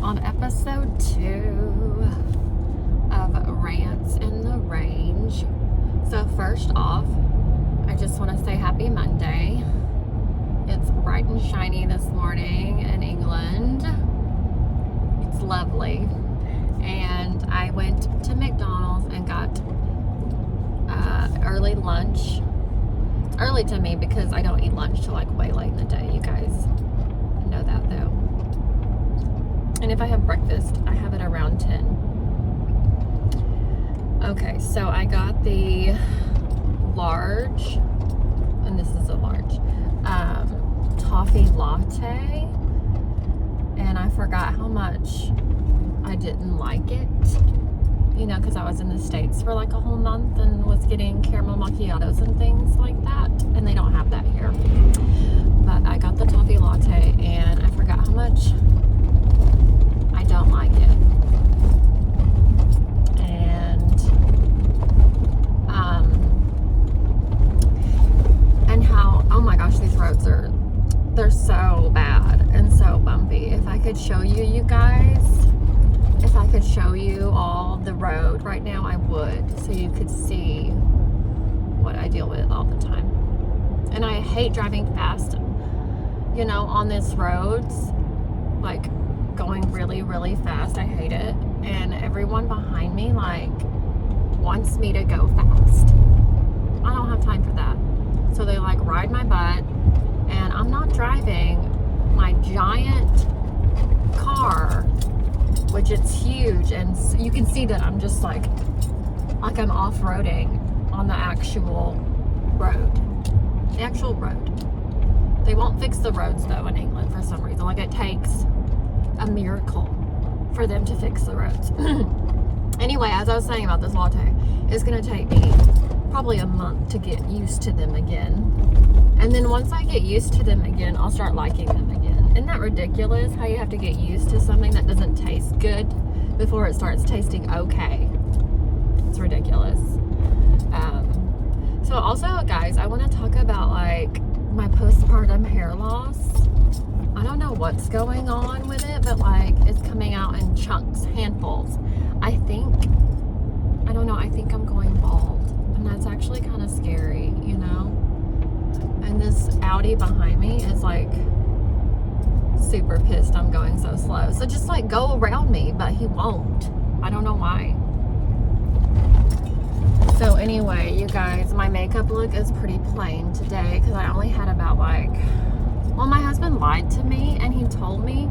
on episode 2 of Rants in the Range. So first off, I just want to say happy Monday. It's bright and shiny this morning in England. It's lovely. And I went to McDonald's and got early lunch. It's early to me because I don't eat lunch till like way late in the day. You guys know that though. And if I have breakfast, I have it around 10. Okay, so I got the large, and this is a large, toffee latte, and I forgot how much I didn't like it, you know, because I was in the States for like a whole month and was getting caramel macchiatos and things like that, and they don't have that here. But I got the toffee latte, and I forgot how much I don't like it. And how, oh my gosh, these roads they're so bad and so bumpy. If I could show you guys, if I could show you all the road right now, I would, so you could see what I deal with all the time. And I hate driving fast, you know, on these roads, like going really, really fast. I hate it. And everyone behind me, like, wants me to go fast. I don't have time for that. So they like ride my butt, and I'm not driving my giant car, which it's huge, and you can see that I'm just like I'm off-roading on the actual road. The actual road. They won't fix the roads though in England for some reason. Like, it takes a miracle for them to fix the roads. Anyway, as I was saying about this latte, it's gonna take me probably a month to get used to them again. And then once I get used to them again, I'll start liking them again. Isn't that ridiculous? How you have to get used to something that doesn't taste good before it starts tasting okay. It's ridiculous. So also, guys, I want to talk about like my postpartum hair loss. I don't know what's going on with it, but like it's coming out in chunks, handfuls. I think I'm going bald, and that's actually kind of scary, you know. And this Audi behind me is like super pissed I'm going so slow. So just like go around me, but he won't. I don't know why. So anyway, you guys, my makeup look is pretty plain today because I only had about like, well, my husband lied to me and he told me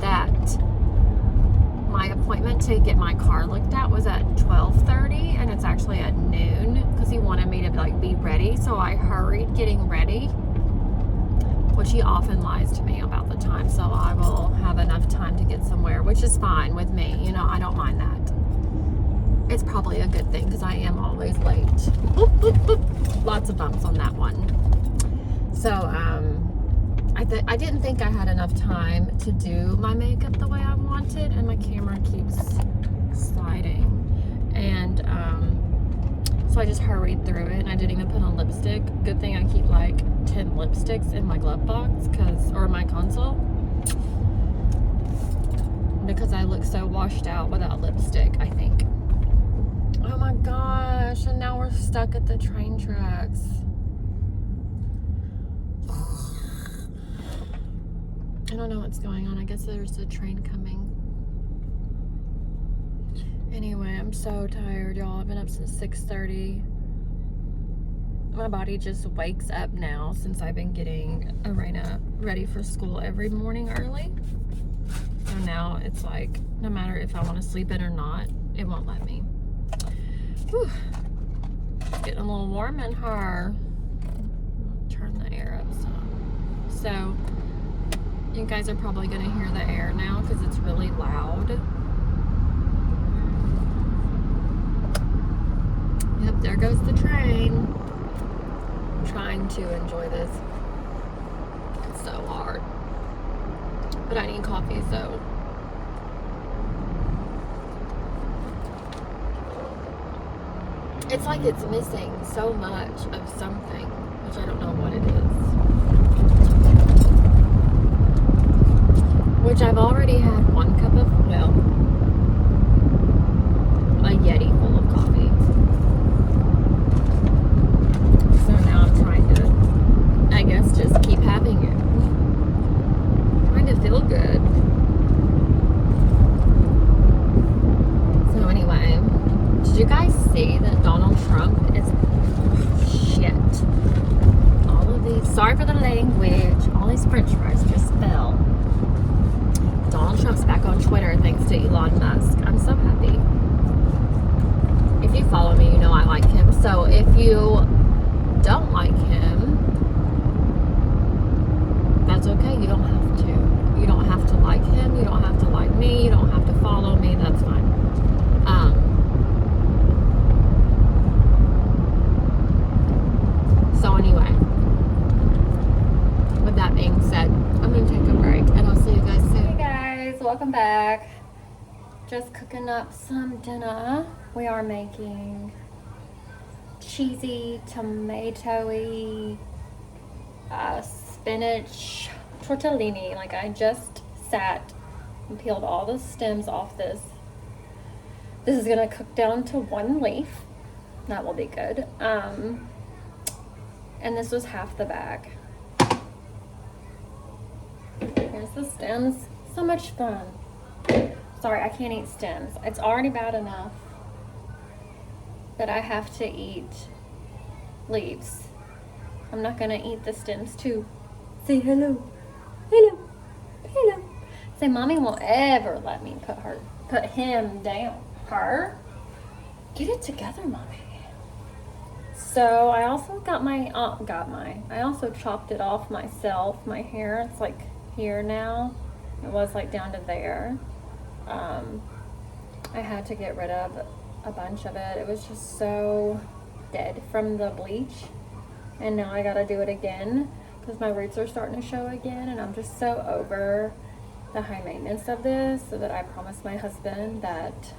that my appointment to get my car looked at was at 12:30, and it's actually at noon because he wanted me to like be ready. So I hurried getting ready, which he often lies to me about the time, so I will have enough time to get somewhere, which is fine with me. You know, I don't mind that. It's probably a good thing because I am always late. Boop, boop, boop. Lots of bumps on that one. So I didn't think I had enough time to do my makeup the way I wanted, and my camera keeps sliding. And so I just hurried through it, and I didn't even put on lipstick. Good thing I keep like 10 lipsticks in my glove box, or my console, because I look so washed out without lipstick, I think. Oh my gosh, and now we're stuck at the train tracks. I don't know what's going on. I guess there's a train coming. Anyway, I'm so tired, y'all. I've been up since 6:30. My body just wakes up now since I've been getting Arena ready for school every morning early. So now it's like, no matter if I want to sleep in or not, it won't let me. Whew. It's getting a little warm in here. Turn the air up some. So you guys are probably going to hear the air now because it's really loud. Yep, there goes the train. I'm trying to enjoy this. It's so hard. But I need coffee, so. It's like it's missing so much of something, which I don't know what it is. which I've already had 1 cup of, well, a Yeti full of coffee. So now I'm trying to, I guess, just keep having it. Trying to feel good. So anyway, did you guys see that Donald Trump is shit? All of these, sorry for the language, all these french fries just fell. Donald Trump's back on Twitter thanks to Elon Musk. I'm so happy. If you follow me, you know I like him. So if you don't like him, that's okay. You don't have to. You don't have to like him. You don't have to like me. You don't have to follow me. That's fine. So anyway, with that being said, I'm going to take a break and I'll see you guys soon. Hey guys, welcome back. Just cooking up some dinner. We are making cheesy, tomatoey, spinach tortellini. Like, I just sat and peeled all the stems off this. This is gonna cook down to 1 leaf. That will be good. And this was half the bag. Here's the stems. So much fun. Sorry, I can't eat stems. It's already bad enough that I have to eat leaves. I'm not gonna eat the stems too. Say hello. Hello. Hello. Say, Mommy won't ever let me put him down. Her? Get it together, Mommy. So I also I also chopped it off myself. My hair, it's like here now. It was like down to there. I had to get rid of a bunch of it. It was just so dead from the bleach. And now I gotta do it again because my roots are starting to show again. And I'm just so over the high maintenance of this, so that I promised my husband that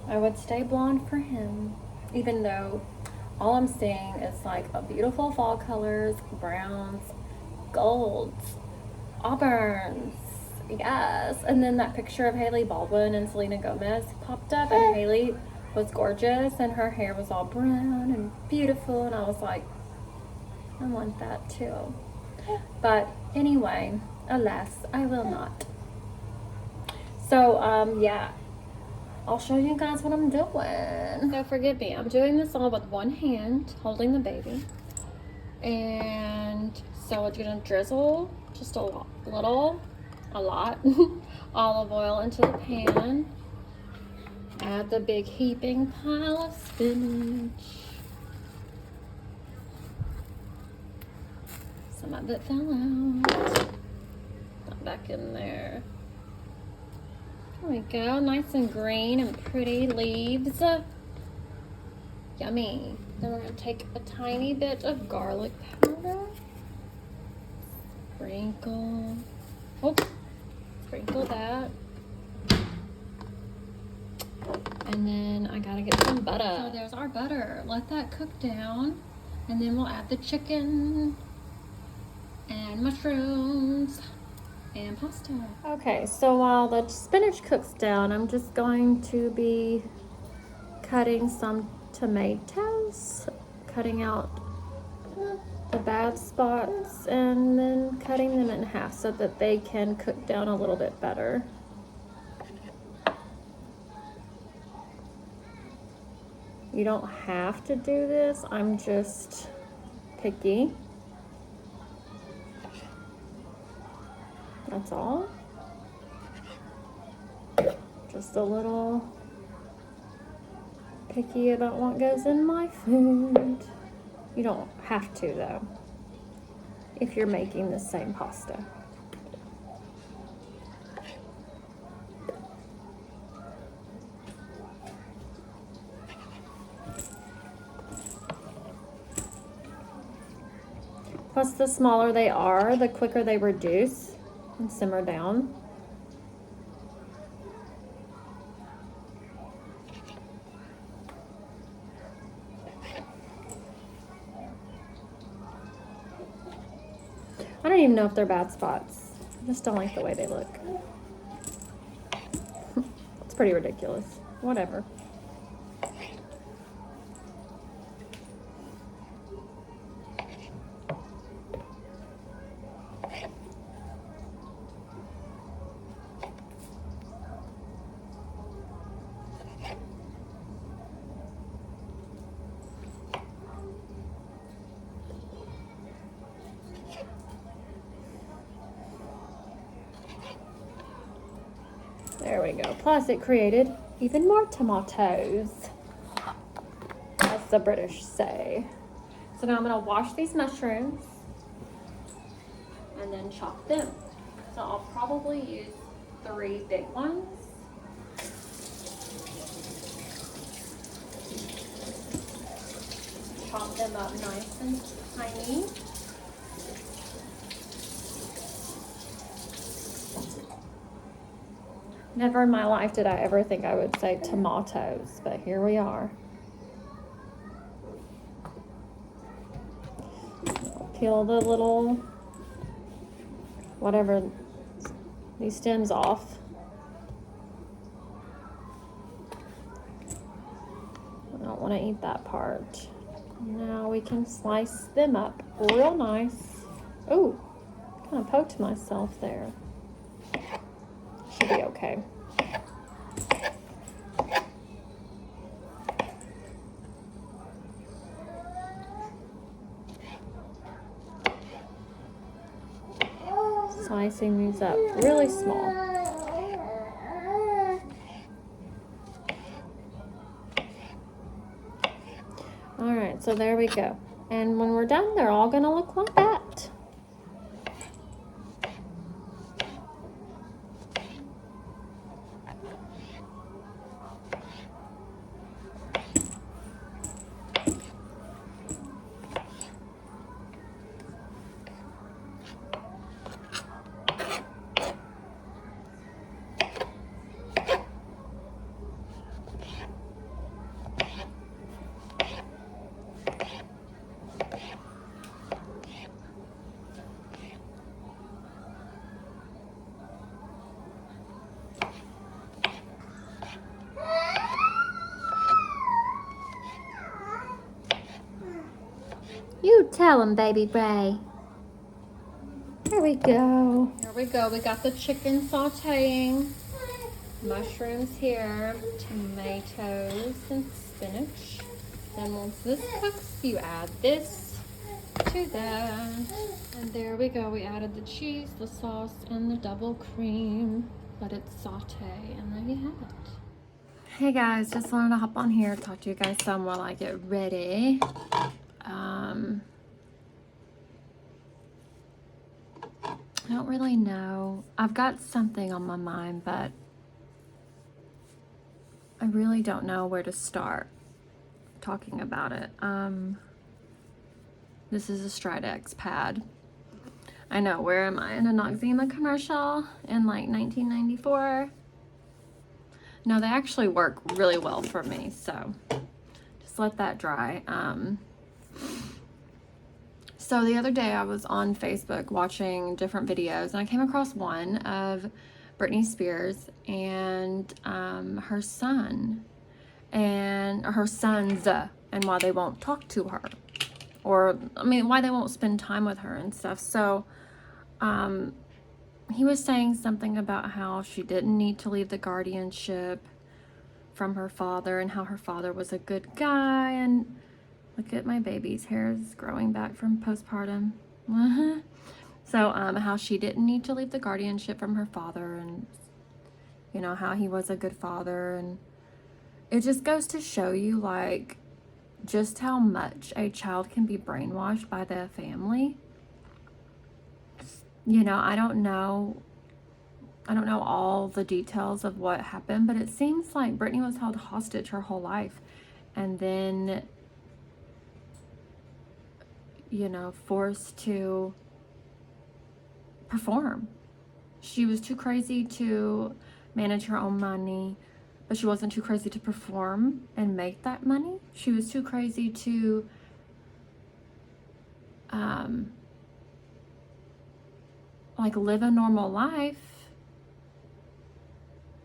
I would stay blonde for him, even though all I'm seeing is like a beautiful fall colors, browns, golds, auburns, yes. And then that picture of Hailey Baldwin and Selena Gomez popped up, and Hailey was gorgeous and her hair was all brown and beautiful, and I was like, I want that too. But anyway, alas, I will not. So yeah, I'll show you guys what I'm doing. So forgive me, I'm doing this all with one hand, holding the baby. And so it's gonna drizzle just a lot olive oil into the pan. Add the big heaping pile of spinach. Some of it fell out. Got back in there. There we go, nice and green and pretty leaves. Yummy. Then we're gonna take a tiny bit of garlic powder. Sprinkle. Oh, sprinkle that. And then I gotta get some butter. So there's our butter. Let that cook down. And then we'll add the chicken and mushrooms and pasta. Okay, so while the spinach cooks down, I'm just going to be cutting some tomatoes, cutting out the bad spots, and then cutting them in half so that they can cook down a little bit better. You don't have to do this, I'm just picky. That's all. Just a little picky about what goes in my food. You don't have to though, if you're making the same pasta. Plus, the smaller they are, the quicker they reduce and simmer down. I don't even know if they're bad spots. I just don't like the way they look. It's pretty ridiculous. Whatever. There we go. Plus it created even more tomatoes, as the British say. So now I'm gonna wash these mushrooms and then chop them. So I'll probably use 3 big ones. Chop them up nice and tiny. Never in my life did I ever think I would say tomatoes, but here we are. Peel the little, whatever, these stems off. I don't want to eat that part. Now we can slice them up real nice. Oh, kind of poked myself there. Should be okay. Slicing these up really small. All right, so there we go. And when we're done, they're all gonna look like that. You tell him, baby Bray. There we go. There we go. We got the chicken sauteing. Mushrooms here. Tomatoes and spinach. Then once this cooks, you add this to that. And there we go. We added the cheese, the sauce, and the double cream. Let it saute, and there you have it. Hey guys, just wanted to hop on here, talk to you guys some while I get ready. I don't really know. I've got something on my mind, but I really don't know where to start talking about it. This is a Stridex pad. I know, where am I? In a Noxzema commercial in like 1994? No, they actually work really well for me, so just let that dry. So the other day I was on Facebook watching different videos, and I came across one of Britney Spears and her son, and her sons, and why they won't talk to her, or I mean why they won't spend time with her and stuff. So he was saying something about how she didn't need to leave the guardianship from her father, and how her father was a good guy. And look at my baby's hair is growing back from postpartum. So how she didn't need to leave the guardianship from her father, and you know how he was a good father. And it just goes to show you like just how much a child can be brainwashed by their family. You know, I don't know all the details of what happened, but it seems like Britney was held hostage her whole life, and then, you know, forced to perform. She was too crazy to manage her own money, but she wasn't too crazy to perform and make that money. She was too crazy to like live a normal life,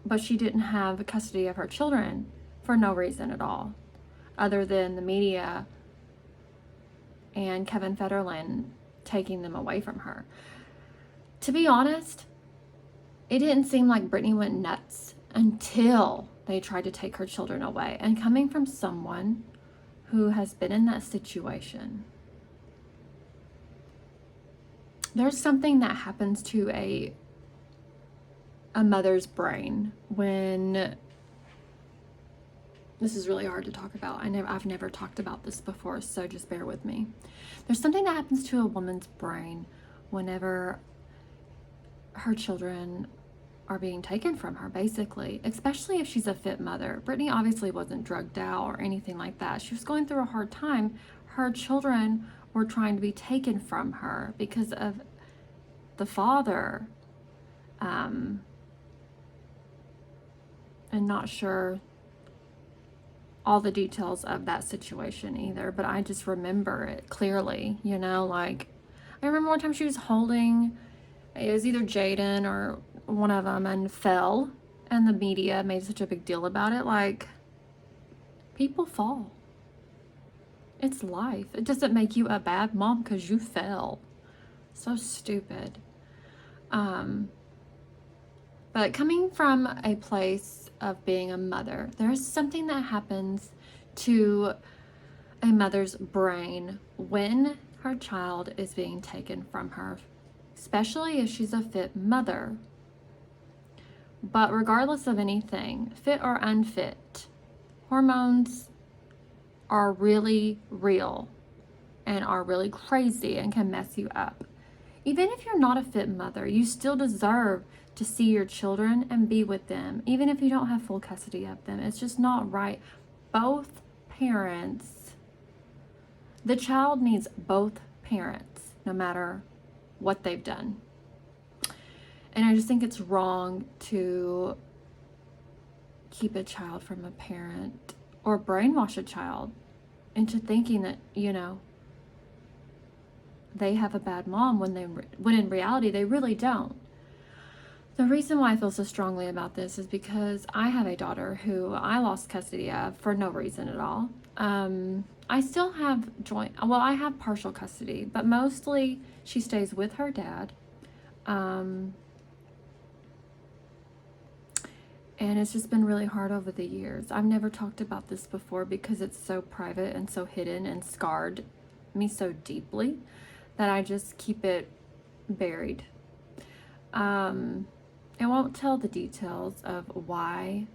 but she didn't have custody of her children for no reason at all, other than the media and Kevin Federline taking them away from her. To be honest, it didn't seem like Britney went nuts until they tried to take her children away. And coming from someone who has been in that situation, there's something that happens to a mother's brain when, this is really hard to talk about. I've never talked about this before, so just bear with me. There's something that happens to a woman's brain whenever her children are being taken from her, basically, especially if she's a fit mother. Britney obviously wasn't drugged out or anything like that. She was going through a hard time. Her children were trying to be taken from her because of the father. I'm not sure all the details of that situation either, but I just remember it clearly, you know, like I remember one time she was holding, it was either Jaden or one of them, and fell, and the media made such a big deal about it. Like, people fall. It's life. It doesn't make you a bad mom because you fell. So stupid. But coming from a place of being a mother, there's something that happens to a mother's brain when her child is being taken from her, especially if she's a fit mother. But regardless of anything, fit or unfit, hormones are really real and are really crazy and can mess you up. Even if you're not a fit mother, you still deserve to see your children and be with them, even if you don't have full custody of them. It's just not right. Both parents, the child needs both parents, no matter what they've done. And I just think it's wrong to keep a child from a parent or brainwash a child into thinking that, you know, they have a bad mom when in reality they really don't. The reason why I feel so strongly about this is because I have a daughter who I lost custody of for no reason at all. I still have I have partial custody, but mostly she stays with her dad. And it's just been really hard over the years. I've never talked about this before because it's so private and so hidden and scarred me so deeply that I just keep it buried. I won't tell the details of why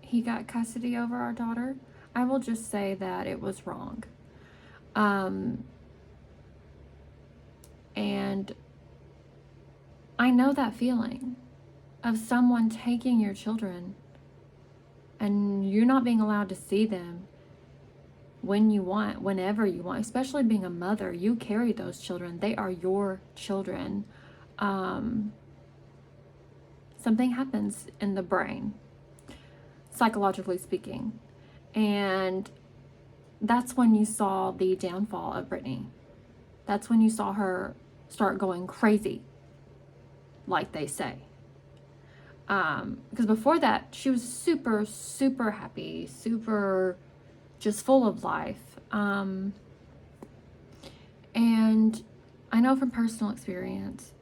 he got custody over our daughter. I will just say that it was wrong. And I know that feeling of someone taking your children and you're not being allowed to see them when you want, whenever you want. Especially being a mother, you carry those children. They are your children. Something happens in the brain, psychologically speaking. And that's when you saw the downfall of Britney. That's when you saw her start going crazy, like they say. Because before that, she was super, super happy, super just full of life. And I know from personal experience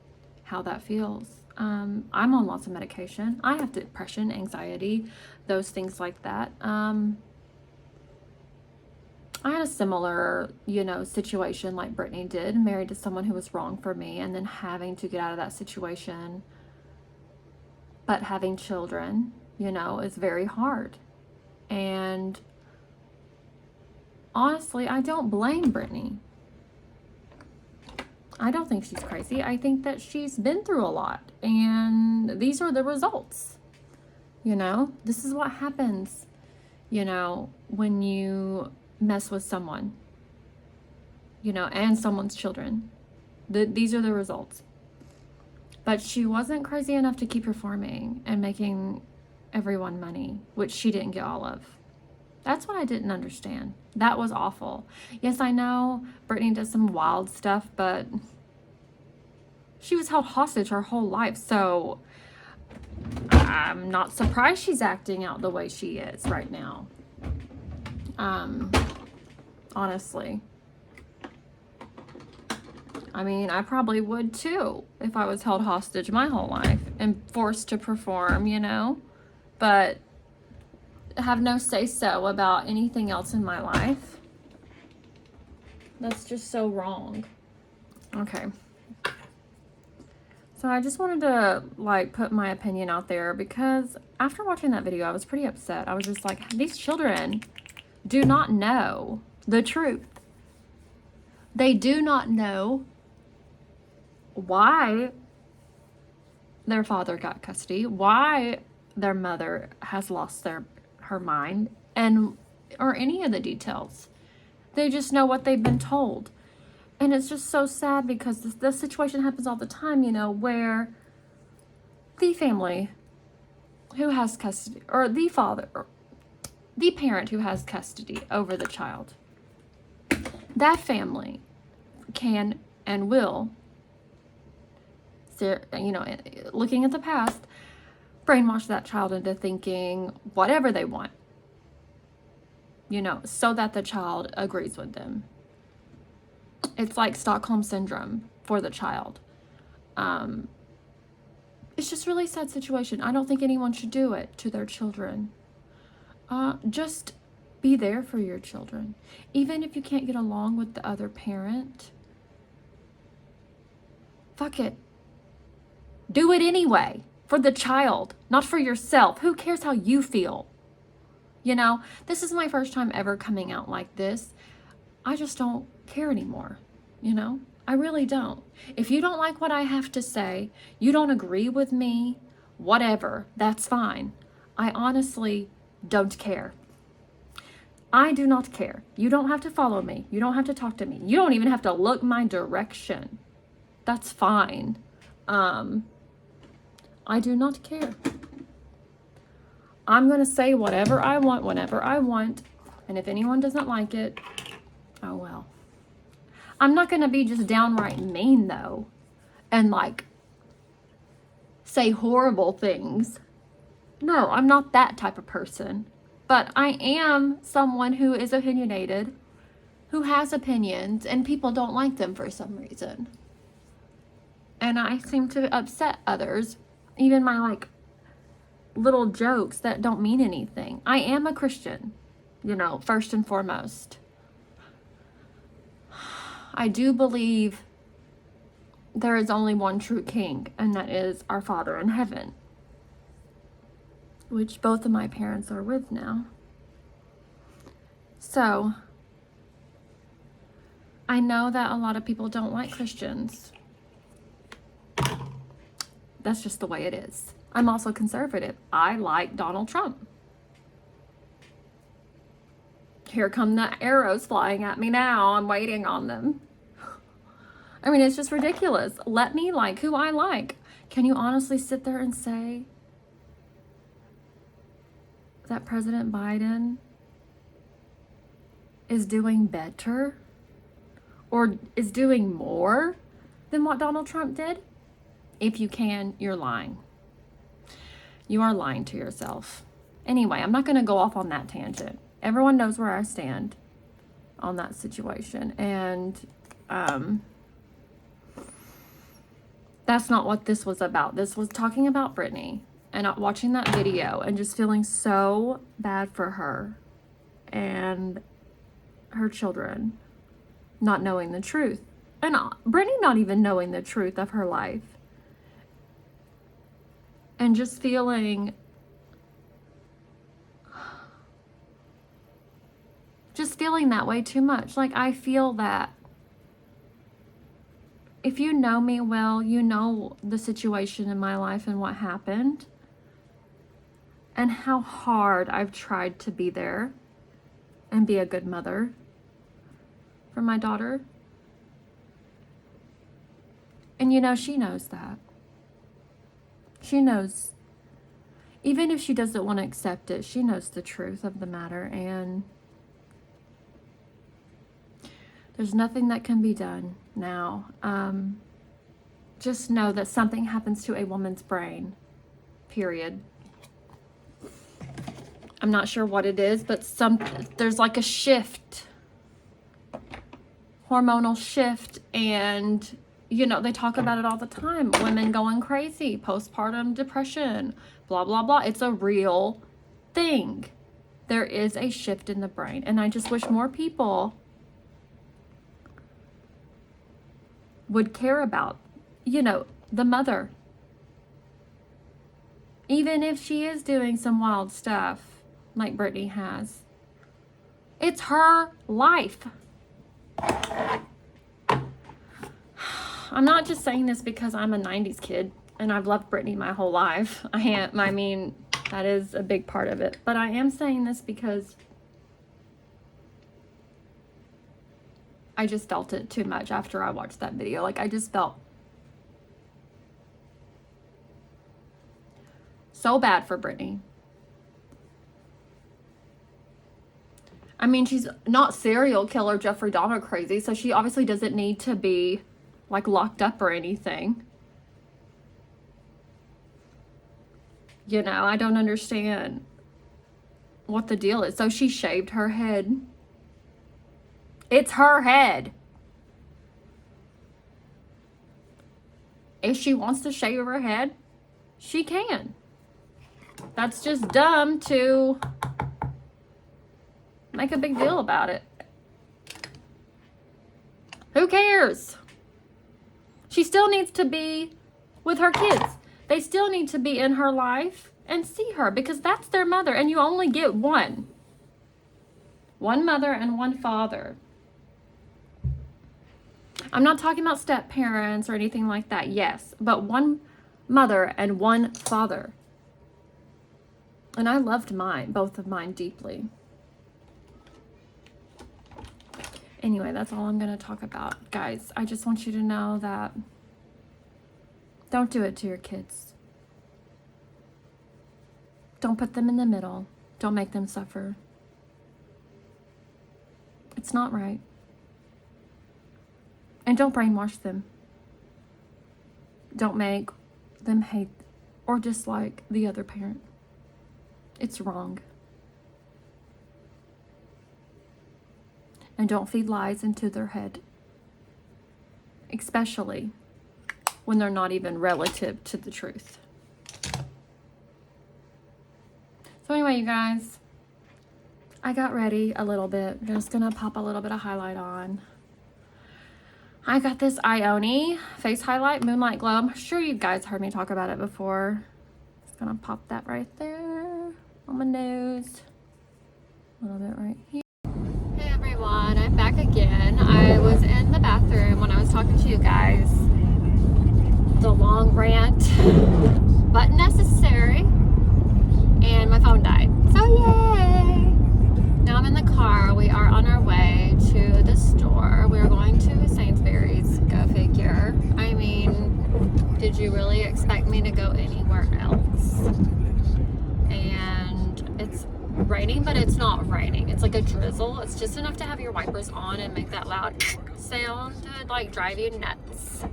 how that feels. I'm on lots of medication. I have depression, anxiety, those things like that. I had a similar, situation like Britney did, married to someone who was wrong for me, and then having to get out of that situation. But having children, is very hard. And honestly, I don't blame Britney. I don't think she's crazy. I think that she's been through a lot, and these are the results. This is what happens, when you mess with someone, and someone's children. These are the results. But she wasn't crazy enough to keep performing and making everyone money, which she didn't get all of. That's what I didn't understand. That was awful. Yes, I know Britney does some wild stuff, but She was held hostage her whole life. So I'm not surprised she's acting out the way she is right now. Honestly. I mean, I probably would too if I was held hostage my whole life and forced to perform, you know, but have no say-so about anything else in my life. That's just so wrong. Okay. So I just wanted to like put my opinion out there because after watching that video, I was pretty upset. I was just like, these children do not know the truth. They do not know why their father got custody, why their mother has lost her mind, and or any of the details. They just know what they've been told. And it's just so sad because this situation happens all the time, you know, where the family who has custody, or the father, or the parent who has custody over the child, that family can and will, you know, looking at the past, brainwash that child into thinking whatever they want, you know, so that the child agrees with them. It's like Stockholm syndrome for the child. It's just really sad situation. I don't think anyone should do it to their children. Just be there for your children. Even if you can't get along with the other parent, fuck it. Do it anyway for the child, not for yourself. Who cares how you feel? You know, this is my first time ever coming out like this. I just don't care anymore, you know? I really don't. If you don't like what I have to say, you don't agree with me, whatever, that's fine. I honestly don't care. I do not care. You don't have to follow me. You don't have to talk to me. You don't even have to look my direction. That's fine. I do not care. I'm going to say whatever I want, whenever I want. And if anyone doesn't like it, oh well. I'm not going to be just downright mean though. And like say horrible things. No, I'm not that type of person. But I am someone who is opinionated, who has opinions, and people don't like them for some reason. And I seem to upset others. Even my like little jokes that don't mean anything. I am a Christian, you know, first and foremost. I do believe there is only one true king, and that is our Father in heaven, which both of my parents are with now. So I know that a lot of people don't like Christians. That's just the way it is. I'm also conservative. I like Donald Trump. Here come the arrows flying at me now. I'm waiting on them. I mean, it's just ridiculous. Let me like who I like. Can you honestly sit there and say that President Biden is doing better or is doing more than what Donald Trump did? If you can, you're lying. You are lying to yourself. Anyway, I'm not going to go off on that tangent. Everyone knows where I stand on that situation. And that's not what this was about. This was talking about Brittany and watching that video and just feeling so bad for her and her children not knowing the truth. And Brittany not even knowing the truth of her life. And just feeling that way too much. Like, I feel that if you know me well, you know the situation in my life and what happened and how hard I've tried to be there and be a good mother for my daughter. And you know, she knows that. She knows, even if she doesn't want to accept it, she knows the truth of the matter, and there's nothing that can be done now. just know that something happens to a woman's brain, period. I'm not sure what it is, but there's like a shift, hormonal shift, and you know, they talk about it all the time. Women going crazy, postpartum depression, blah, blah, blah. It's a real thing. There is a shift in the brain, and I just wish more people would care about, you know, the mother. Even if she is doing some wild stuff like Brittany has. It's her life. I'm not just saying this because I'm a 90s kid and I've loved Brittany my whole life. I mean, that is a big part of it. But I am saying this because I just felt it too much after I watched that video. Like, I just felt so bad for Brittany. I mean, she's not serial killer Jeffrey Dahmer crazy, so she obviously doesn't need to be like locked up or anything. You know, I don't understand what the deal is. So she shaved her head. It's her head. If she wants to shave her head, she can. That's just dumb to make a big deal about it. Who cares? She still needs to be with her kids. They still need to be in her life and see her because that's their mother, and you only get one. One mother and one father. I'm not talking about step parents or anything like that, yes, but one mother and one father. And I loved mine, both of mine, deeply. Anyway, that's all I'm going to talk about. Guys, I just want you to know that don't do it to your kids. Don't put them in the middle. Don't make them suffer. It's not right. And don't brainwash them. Don't make them hate or dislike the other parent. It's wrong. And don't feed lies into their head. Especially when they're not even relative to the truth. So anyway, you guys, I got ready a little bit. I'm just gonna pop a little bit of highlight on. I got this Ioni face highlight, Moonlight Glow. I'm sure you guys heard me talk about it before. Just gonna pop that right there on my nose. A little bit right here. Hey everyone, I'm back again. I was in the bathroom when I was talking to you guys. The long rant, but necessary. And my phone died. So yay! Now I'm in the car. We are on our way to the store. We're going to Sainsbury's. Go figure. I mean, did you really expect me to go anywhere else? And it's raining, but it's not raining. It's like a drizzle. It's just enough to have your wipers on and make that loud sound to like drive you nuts.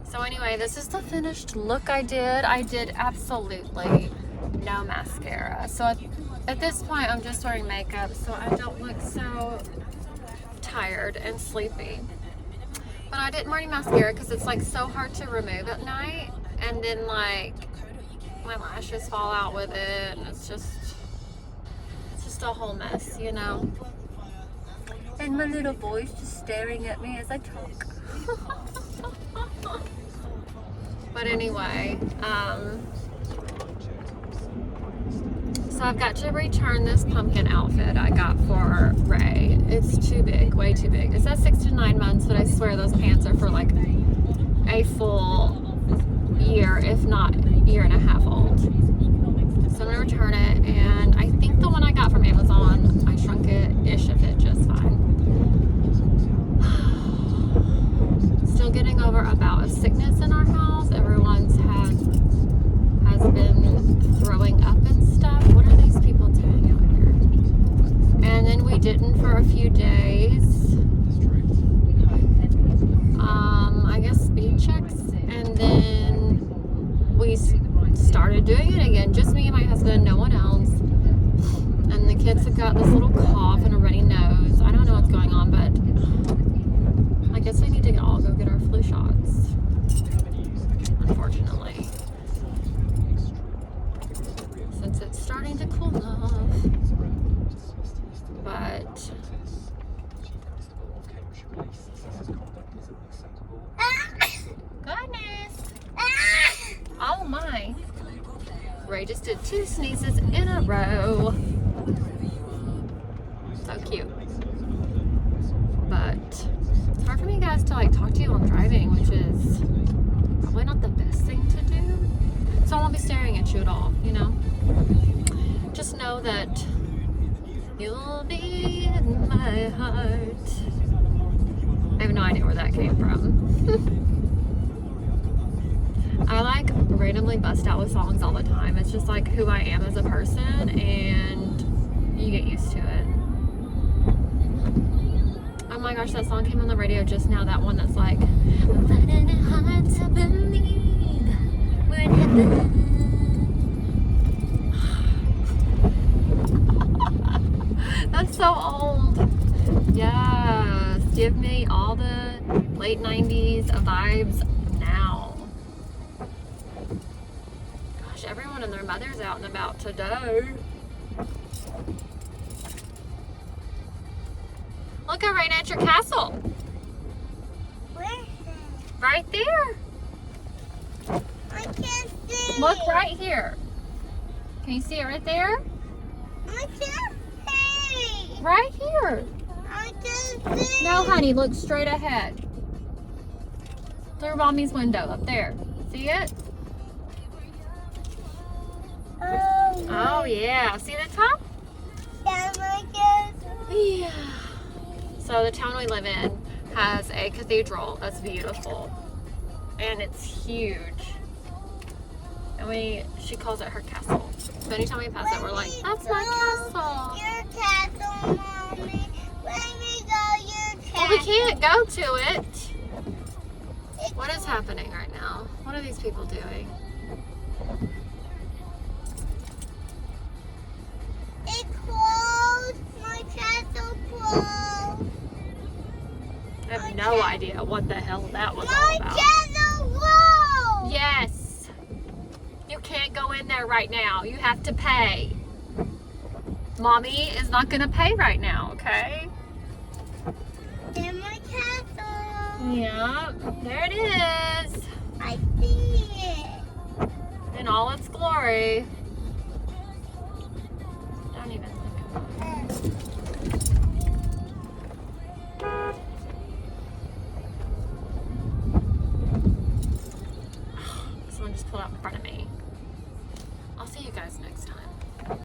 So anyway, this is the finished look I did. I did absolutely no mascara. So at this point, I'm just wearing makeup so I don't look so tired and sleepy. But I didn't wear any mascara because it's like so hard to remove at night. And then like my lashes fall out with it. And it's just a whole mess, you know. And my little boy's just staring at me as I talk. But anyway, so I've got to return this pumpkin outfit I got for Ray. It's too big, way too big. It says 6 to 9 months, but I swear those pants are for like a full year, if not year and a half old. So I'm gonna return it, and I think the one I got from Amazon, I shrunk it-ish of it just fine. Still getting over a bout of sickness in our house. Everyone's has been throwing up and stuff. What are these people doing out here? And then we didn't for a few days. I guess speed checks and just me and my husband, no one else. And the kids have got this little cough and a runny nose. I don't know what's going on, but I guess we need to all go get our flu shots, unfortunately, since it's starting to cool off. But goodness, oh my, Ray just did 2 sneezes in a row. So cute. But it's hard for me guys to like talk to you while I'm driving, which is probably not the best thing to do. So I won't be staring at you at all, you know? Just know that you'll be in my heart. I have no idea where that came from. I like randomly bust out with songs all the time. It's just like who I am as a person, and you get used to it. Oh my gosh, that song came on the radio just now. That one that's like, finding it hard to believe we're in heaven. That's so old. Yes, give me all the late 90s vibes now. Gosh, everyone and their mother's out and about today. Look, I'm right at your castle. Where is it? Right there. I can't see. Look right here. Can you see it right there? I can't see. Right here. I can't see. No, honey, look straight ahead. Through Mommy's window up there. See it? Oh, yeah. See the top? Yeah, I can't see. Yeah. So the town we live in has a cathedral that's beautiful. And it's huge. And she calls it her castle. So anytime we pass it, we're like, that's my castle. Your castle, Mommy. Let me go your castle. Well, we can't go to it. What is happening right now? What are these people doing? It closed. My castle closed. I have no idea what the hell that was all My about. castle closed. Yes. You can't go in there right now. You have to pay. Mommy is not going to pay right now, okay? In my castle. Yeah, there it is. I see it. In all its glory. Don't even think about it. Someone just pulled out in front